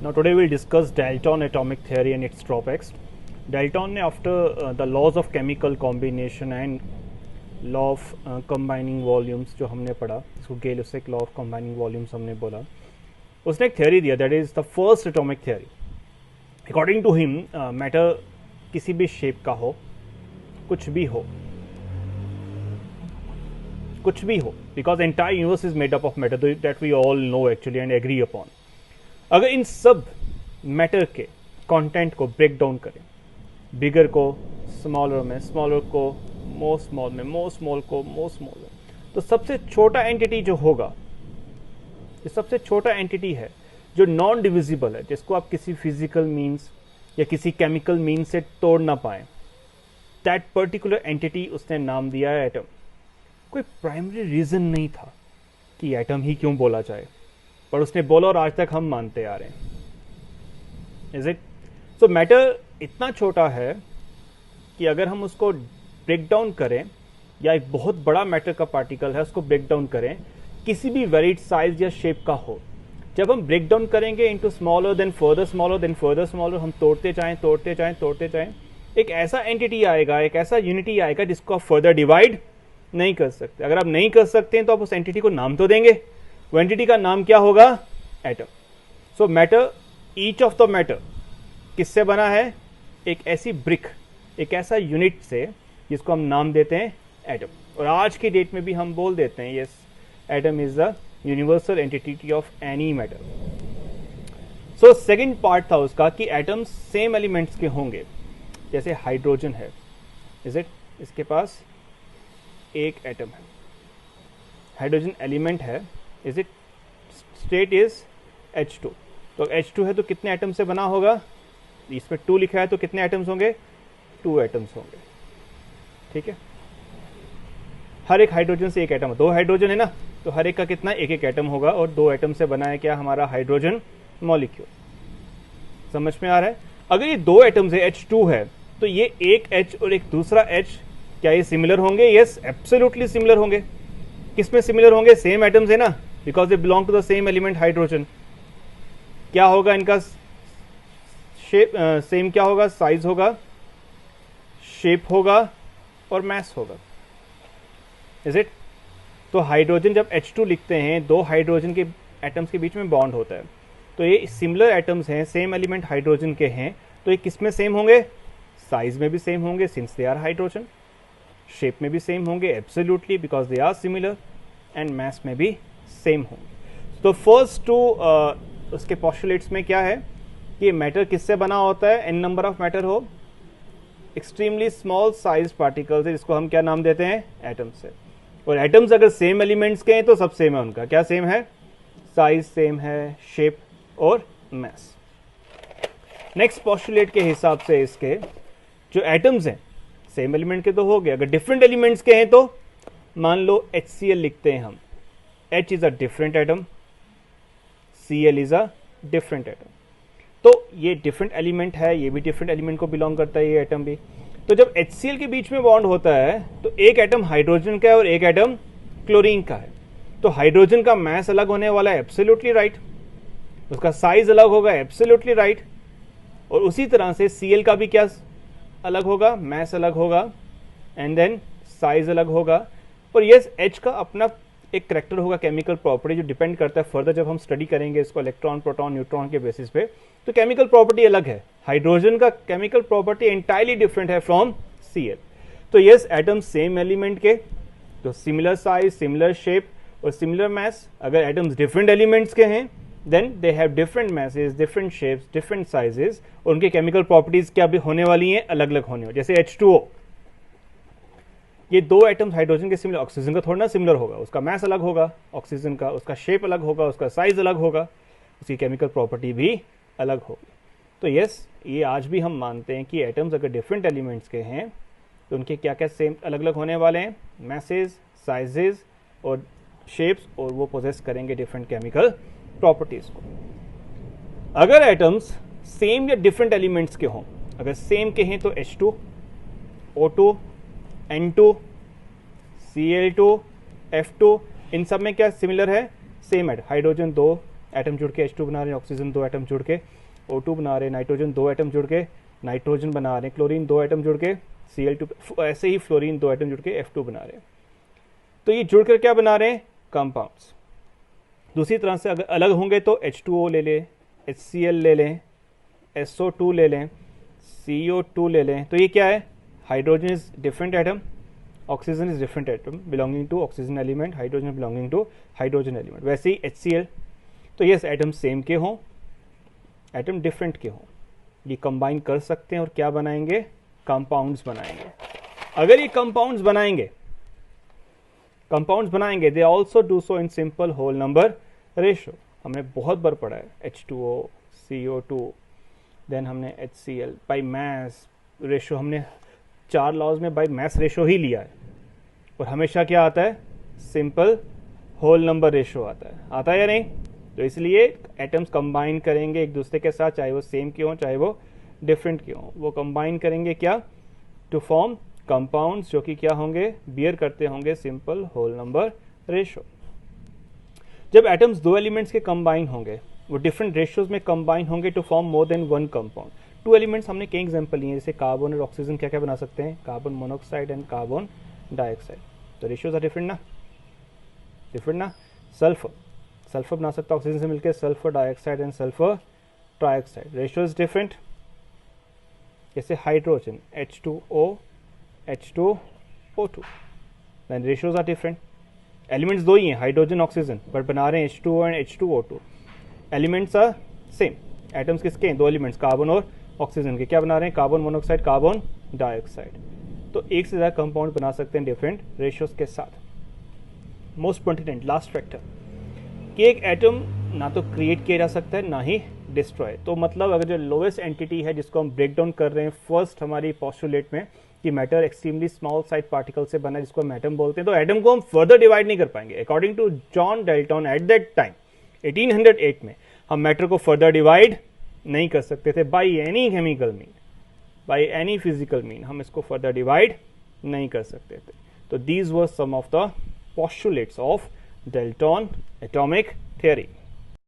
Now today we'll discuss Dalton atomic theory and its drawbacks. Dalton ने after the laws of chemical combination and law of combining volumes जो हमने पढ़ा, इसको Gay-Lussac law of combining volumes हमने बोला, उसने एक theory दिया, that is the first atomic theory. According to him, matter किसी भी shape का हो, कुछ भी हो, because entire universe is made up of matter that we all know actually and agree upon. अगर इन सब मैटर के कंटेंट को ब्रेक डाउन करें, बिगर को स्मॉलर में, स्मॉलर को मोस्ट स्मॉल में, मोस्ट स्मॉल को मोस्ट स्मॉल में, तो सबसे छोटा एंटिटी जो होगा, ये सबसे छोटा एंटिटी है जो नॉन डिविजिबल है, जिसको आप किसी फिजिकल मीन्स या किसी केमिकल मीन्स से तोड़ ना पाए, दैट पर्टिकुलर एंटिटी उसने नाम दिया है एटम. कोई प्राइमरी रीजन नहीं था कि एटम ही क्यों बोला जाए, पर उसने बोला और आज तक हम मानते आ रहे हैं. Is it? सो मैटर इतना छोटा है कि अगर हम उसको ब्रेक डाउन करें, या एक बहुत बड़ा मैटर का पार्टिकल है उसको ब्रेक डाउन करें, किसी भी वेरिड साइज या शेप का हो, जब हम ब्रेक डाउन करेंगे into smaller than further smaller than further smaller, हम तोड़ते जाएं, एक ऐसा एंटिटी आएगा, एक ऐसा यूनिटी आएगा जिसको आप फर्दर डिवाइड नहीं कर सकते. अगर आप नहीं कर सकते हैं तो आप उस एंटिटी को नाम तो देंगे. वो एंटिटी का नाम क्या होगा? Atom. So matter, each of the matter किससे बना है? एक ऐसी ब्रिक, एक ऐसा यूनिट से जिसको हम नाम देते हैं एटम. और आज की डेट में भी हम बोल देते हैं yes, atom is the universal entity of any matter. So second part था उसका कि एटम्स सेम एलिमेंट्स के होंगे. जैसे हाइड्रोजन है, इज इट? इसके पास एक एटम है, हाइड्रोजन एलिमेंट है, is it? State is H2. तो H2 है तो कितने एटम से बना होगा? इसमें 2 लिखा है तो कितने एटम्स होंगे? 2 एटम्स होंगे. ठीक है, हर एक हाइड्रोजन से एक एटम है. 2 हाइड्रोजन है ना, तो हर एक का कितना? एक एक एटम होगा, और 2 एटम से बना है क्या? हमारा हाइड्रोजन मॉलिक्यूल. समझ में आ रहा है? अगर ये 2 एटम्स है, H2 है, तो ये एक H और एक दूसरा H, क्या ये सिमिलर होंगे? यस, एब्सोल्युटली सिमिलर होंगे. किसमें सिमिलर होंगे? सेम एटम्स है ना, because they belong to the same element hydrogen. क्या होगा इनका शेप? सेम क्या होगा? साइज होगा, शेप होगा और मास होगा. Is it? तो हाइड्रोजन जब H2 लिखते हैं, 2 हाइड्रोजन के एटम्स के बीच में बॉन्ड होता है, तो ये सिमिलर एटम्स हैं, सेम एलिमेंट हाइड्रोजन के हैं, तो ये किस में सेम होंगे? साइज में भी सेम होंगे, since they are hydrogen. Shape में भी सेम होंगे, absolutely, because they are similar. And mass में भी सेम होंगे. तो फर्स्ट 2 उसके पोस्टुलेट्स में क्या है कि मैटर किससे बना होता है? एन नंबर ऑफ मैटर हो, एक्सट्रीमली स्मॉल साइज पार्टिकल्स है, जिसको हम क्या नाम देते हैं? एटम से. और एटम्स अगर सेम एलिमेंट्स के हैं तो सब सेम है उनका. क्या सेम है? साइज सेम है, शेप और मास. नेक्स्ट पोस्टुलेट के हिसाब से इसके जो एटम्स हैं सेम एलिमेंट के तो हो गए, अगर डिफरेंट एलिमेंट्स के हैं तो मान लो HCl लिखते हैं हम. H is a different atom, Cl is a different atom. तो ये डिफरेंट एलिमेंट है, ये भी डिफरेंट एलिमेंट को बिलोंग करता है, ये एटम भी. तो जब HCl के बीच में बॉन्ड होता है तो एक एटम हाइड्रोजन का है और एक एटम क्लोरीन का है. तो हाइड्रोजन का मास अलग होने वाला है, एब्सोल्युटली राइट. उसका साइज अलग होगा, एब्सोल्युटली राइट. और उसी तरह से Cl का भी क्या अलग होगा? मास अलग होगा, एंड देन साइज अलग होगा. और यस, H का अपना एक करेक्टर होगा, केमिकल प्रॉपर्टी, जो डिपेंड करता है फर्दर जब हम स्टडी करेंगे इसको इलेक्ट्रॉन, प्रोटॉन, न्यूट्रॉन के बेसिस पे, तो केमिकल प्रॉपर्टी अलग है. हाइड्रोजन का केमिकल प्रॉपर्टी एंटायरली डिफरेंट है फ्रॉम Cl. तो यस, एटम सेम एलिमेंट के, तो सिमिलर साइज, सिमिलर शेप और सिमिलर मास. अगर एटम्स डिफरेंट एलिमेंट्स के हैं then they have different masses, different shapes, different sizes, और उनके केमिकल प्रॉपर्टीज क्या भी होने वाली हैं? अलग अलग होने वाली. जैसे H2O, ये 2 एटम्स हाइड्रोजन के सिमिलर, ऑक्सीजन का थोड़ा ना सिमिलर होगा, उसका मास अलग होगा ऑक्सीजन का, उसका शेप अलग होगा, उसका साइज अलग होगा, उसकी केमिकल प्रॉपर्टी भी अलग होगी. तो यस, ये आज भी हम मानते हैं कि एटम्स अगर डिफरेंट एलिमेंट्स के हैं तो उनके क्या क्या सेम अलग अलग होने वाले हैं? मैसेज, साइजेस और शेप्स, और वो पोजेस करेंगे डिफरेंट केमिकल प्रॉपर्टीज को. अगर एटम्स सेम या डिफरेंट एलिमेंट्स के हों, अगर सेम के हैं तो H2, O2, N2, Cl2, F2, इन सब में क्या सिमिलर है? सेम है. हाइड्रोजन 2, एटम जुड़ के H2 बना रहे हैं, ऑक्सीजन 2 एटम जुड़ के O2 बना रहे हैं, नाइट्रोजन 2 एटम जुड़ के नाइट्रोजन बना रहे हैं, क्लोरीन 2 एटम जुड़ के Cl2, ऐसे ही फ्लोरीन 2 एटम जुड़ के F2 बना रहे हैं। तो ये जुड़कर क्या बना रहे हैं? कंपाउंड्स। दूसरी तरह से अगर अलग होंगे तो H2O ले लें, HCl ले लें, SO2 ले लें, CO2 ले लें। तो ये क्या है? Hydrogen is different atom, oxygen is different atom belonging to oxygen element, hydrogen belonging to hydrogen element. वैसे ही HCl, तो ये एटम सेम के हों, एटम डिफरेंट के हों, ये कंबाइन कर सकते हैं और क्या बनाएंगे? कंपाउंड्स बनाएंगे। अगर ये कंपाउंड्स बनाएंगे they also do so in simple whole number ratio. हमने बहुत बार पढ़ा है H2O, CO2, देन हमने HCl बाई मैस रेशो, हमने 4 लॉज में बाई मैस रेशो ही लिया है और हमेशा क्या आता है? सिंपल होल नंबर रेशो आता है या नहीं? तो इसलिए एटम्स कंबाइन करेंगे एक दूसरे के साथ, चाहे वो सेम के हों चाहे वो डिफरेंट के हों, वो कंबाइन करेंगे क्या? टू फॉर्म कंपाउंड्स, जो कि क्या होंगे? बियर करते होंगे सिंपल होल नंबर रेशो। जब एटम्स दो एलिमेंट्स के कंबाइन होंगे, वो डिफरेंट रेशियोज में कंबाइन होंगे to form more than one compound. 2 elements हमने कई एग्जांपल लिए, जैसे कार्बन और ऑक्सीजन क्या क्या बना सकते हैं? Carbon monoxide and carbon dioxide. तो रेशियोज आर डिफरेंट ना? सल्फर बना सकता है ऑक्सीजन से मिलकर, sulphur dioxide and sulphur trioxide, ratio is different. जैसे hydrogen H2O, H2O2, then ratios are different. Elements दो ही हैं, हाइड्रोजन ऑक्सीजन, बट बना रहे हैं H2O and H2O2। Elements are same, atoms किसके हैं? 2 एलिमेंट्स कार्बन और ऑक्सीजन के, क्या बना रहे हैं? Carbon monoxide, carbon dioxide. तो एक से ज़्यादा कंपाउंड बना सकते हैं डिफरेंट रेशियोज के साथ। मोस्ट इंपॉर्टेंट लास्ट फैक्टर कि एक एटम ना तो क्रिएट किया जा सकता है ना ही डिस्ट्रॉय। तो मतलब अगर जो लोवेस्ट एंटिटी है जिसको हम ब्रेक डाउन कर रहे हैं फर्स्ट हमारी पोस्टुलेट में कि matter extremely small size particle से बना है जिसको हम एटम बोलते हैं, तो एटम को हम फर्दर डिवाइड नहीं कर पाएंगे। According to John Dalton at that time 1808 में हम मैटर को फर्दर डिवाइड नहीं कर सकते थे by any chemical mean, by any physical mean हम इसको फर्दर डिवाइड नहीं कर सकते थे। तो these were some of the postulates of Dalton atomic theory।